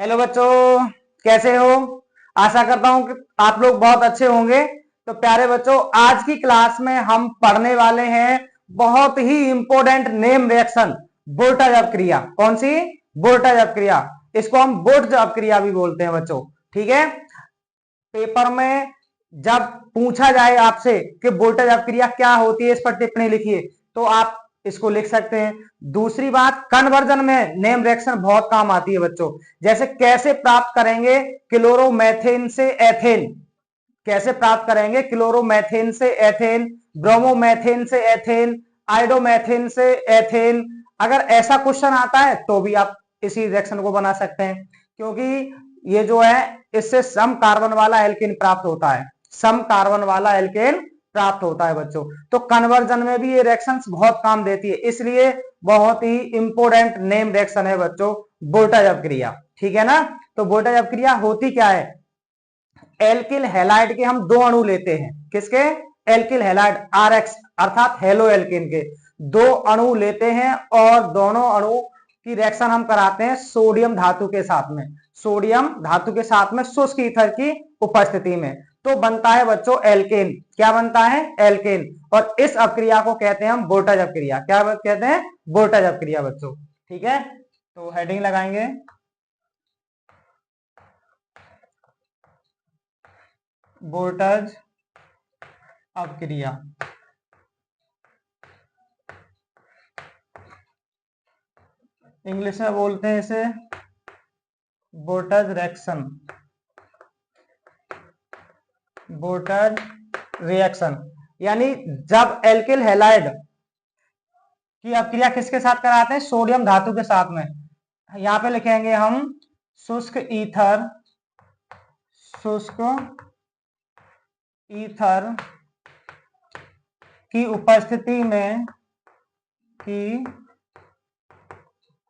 Hello बच्चों, कैसे हो। आशा करता हूं कि आप लोग बहुत अच्छे होंगे। तो प्यारे बच्चों, आज की क्लास में हम पढ़ने वाले हैं बहुत ही इंपॉर्टेंट नेम रिएक्शन, बोर्टज अपक्रिया। कौन सी? बोर्टज अपक्रिया। इसको हम बोर्टज अपक्रिया भी बोलते हैं बच्चों। ठीक है। पेपर में जब पूछा जाए आपसे कि वोल्टेज अपक्रिया क्या होती है, इस पर टिप्पणी लिखिए, तो आप इसको लिख सकते हैं। दूसरी बात, कन्वर्जन में नेम रिएक्शन बहुत काम आती है बच्चों। जैसे कैसे प्राप्त करेंगे क्लोरोमेथेन से एथेन, कैसे प्राप्त करेंगे क्लोरोमेथेन से एथेन, ब्रोमोमेथेन से एथेन, आइडोमेथेन से एथेन। अगर ऐसा क्वेश्चन आता है तो भी आप इसी रिएक्शन को बना सकते हैं, क्योंकि ये जो है इससे सम कार्बन वाला एल्केन प्राप्त होता है, सम कार्बन वाला एल्केन प्राप्त होता है बच्चों। तो कन्वर्जन में भी ये रिएक्शंस बहुत काम देती है, इसलिए बहुत ही इंपॉर्टेंट नेम रिएक्शन है बच्चों वोल्टेज अपक्रिया। ठीक है ना। तो वोल्टेज अपक्रिया होती क्या है? एल्किल हैलाइड के हम दो अणु लेते हैं। किसके? एल्किल हैलाइड RX अर्थात हेलो एल्किन के दो अणु लेते हैं और दोनों अणु की रिएक्शन हम कराते हैं सोडियम धातु के साथ में, सोडियम धातु के साथ में शुष्क ईथर की उपस्थिति में। तो बनता है बच्चों एल्केन। क्या बनता है? एल्केन। और इस अपक्रिया को कहते हैं हम वोल्टेज अपक्रिया। क्या कहते हैं? वोल्टेज अपक्रिया बच्चों। ठीक है। तो हेडिंग लगाएंगे वोल्टेज अपक्रिया। इंग्लिश में बोलते हैं इसे वोल्टेज रिएक्शन, वोल्टेज रिएक्शन। यानी जब एल्किल हैलाइड की अपक्रिया किसके साथ कराते हैं? सोडियम धातु के साथ में। यहां पे लिखेंगे हम शुष्क ईथर, शुष्क ईथर की उपस्थिति में, की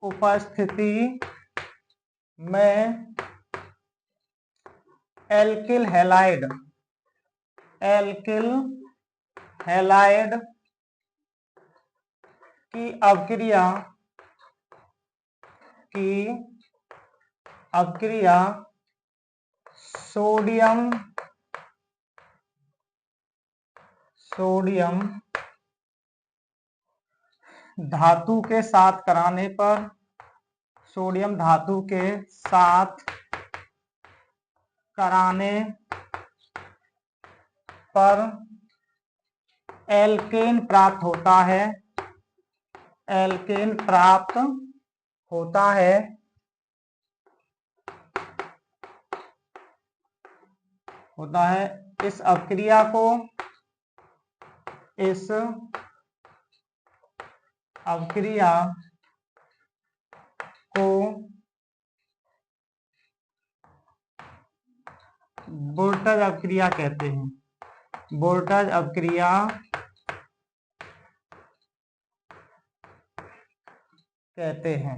उपस्थिति में एल्किल हैलाइड, एल्किल हैलाइड की अपक्रिया, की अपक्रिया सोडियम, सोडियम धातु के साथ कराने पर, सोडियम धातु के साथ कराने पर एल्केन प्राप्त होता है, एल्केन प्राप्त होता है। होता है। इस अपक्रिया को, इस अपक्रिया को वोल्टेज अपक्रिया कहते हैं, वोल्टेज अपक्रिया कहते हैं।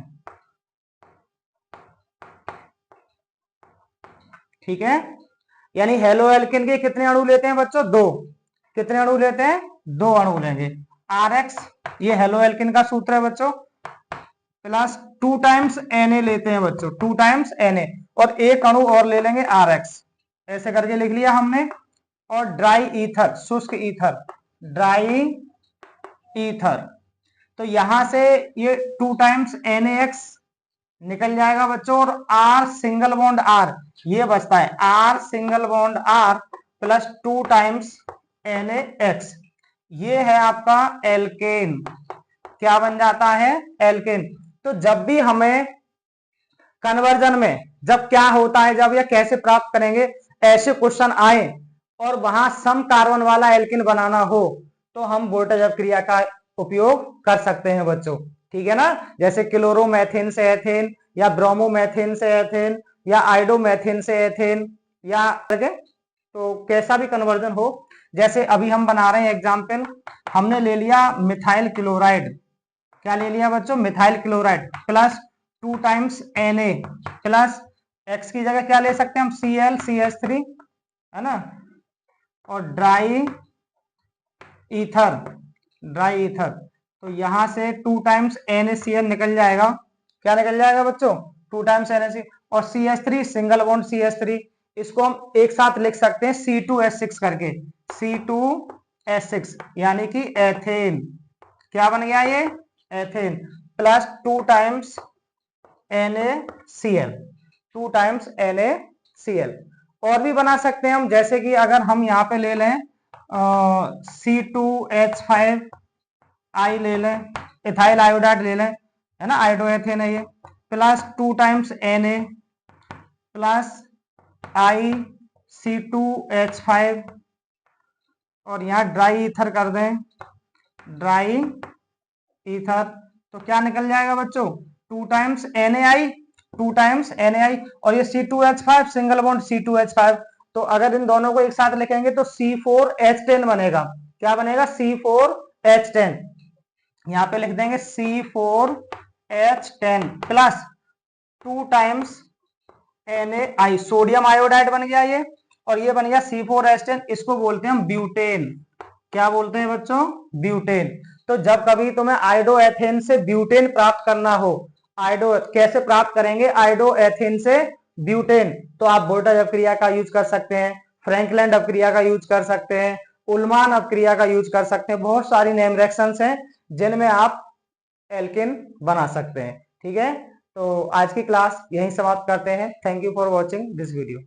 ठीक है। यानी हेलो एल्केन के कितने अणु लेते हैं बच्चों? दो। कितने अणु लेते हैं? दो अणु लेंगे। RX, ये हेलो एल्केन का सूत्र है बच्चों, प्लस 2 टाइम्स Na लेते हैं बच्चों, 2 टाइम्स Na, और एक अणु और ले लेंगे RX। ऐसे करके लिख लिया हमने। और ड्राई ईथर, शुष्क ईथर, ड्राई ईथर। तो यहां से ये 2 टाइम्स NaX निकल जाएगा बच्चों, और R सिंगल बॉन्ड R ये बचता है, R single bond R plus 2 times NaX। ये है आपका एल्केन। क्या बन जाता है? एल्केन। तो जब भी हमें कन्वर्जन में जब क्या होता है, जब या कैसे प्राप्त करेंगे, ऐसे क्वेश्चन आए और वहां सम कार्बन वाला एल्केन बनाना हो, तो हम वोल्टेज अपक्रिया का उपयोग कर सकते हैं बच्चों। ठीक है ना। जैसे क्लोरोमेथेन से एथेन, या ब्रोमोमेथेन से एथेन, या आइडोमेथेन से एथेन, या तो कैसा भी कन्वर्जन हो। जैसे अभी हम बना रहे हैं एग्जाम्पल, हमने ले लिया मिथाइल क्लोराइड। क्या ले लिया बच्चों? Methyl chloride plus 2 times Na plus X की जगह क्या ले सकते हैं हम? ClCH3, है ना। और ड्राई ईथर, ड्राई ईथर। तो यहां से 2 टाइम्स NaCl निकल जाएगा। क्या निकल जाएगा बच्चों? 2 टाइम्स NaCl। और CH3 सिंगल बॉन्ड CH3, इसको हम एक साथ लिख सकते हैं C2H6 करके, C2H6 यानी कि एथेन। क्या बन गया ये? Ethane, plus 2 times NaCl, 2 times NaCl। और भी बना सकते हैं हम, जैसे कि अगर हम यहाँ पे ले लें C2H5 आई ले लें, इथाइल आयोडाइड ले लें, है ना, आयोडोएथेन है ये, plus 2 times Na plus IC2H5 और यहाँ ड्राई ईथर कर दें, ड्राई ईथर, तो क्या निकल जाएगा बच्चों? 2 टाइम्स NaI, 2 टाइम्स NaI, और ये C2H5 सिंगल बॉन्ड C2H5, तो अगर इन दोनों को एक साथ लिखेंगे तो C4H10 बनेगा। क्या बनेगा? C4H10। यहाँ पे लिख देंगे C4H10 plus 2 times NaI, sodium iodide बन गया ये, और ये बन गया C4H10, इसको बोलते हैं हम ब्यूटेन। क्या बोलते हैं बच्चों? ब्यूटेन। तो जब कभी तुम्हें आयोडोएथेन से ब्यूटेन प्राप्त करना हो, आयोडो कैसे प्राप्त करेंगे? आयोडोएथेन से ब्यूटेन, तो आप वोल्टेज अपक्रिया का यूज कर सकते हैं, फ्रैंकलैंड अपक्रिया का यूज कर सकते हैं, उल्मान अपक्रिया का यूज कर सकते हैं। बहुत सारी नेम रिएक्शंस हैं जिनमें आप एल्केन बना सकते हैं। ठीक है, तो आज की क्लास यहीं समाप्त करते हैं। Thank you for watching this video.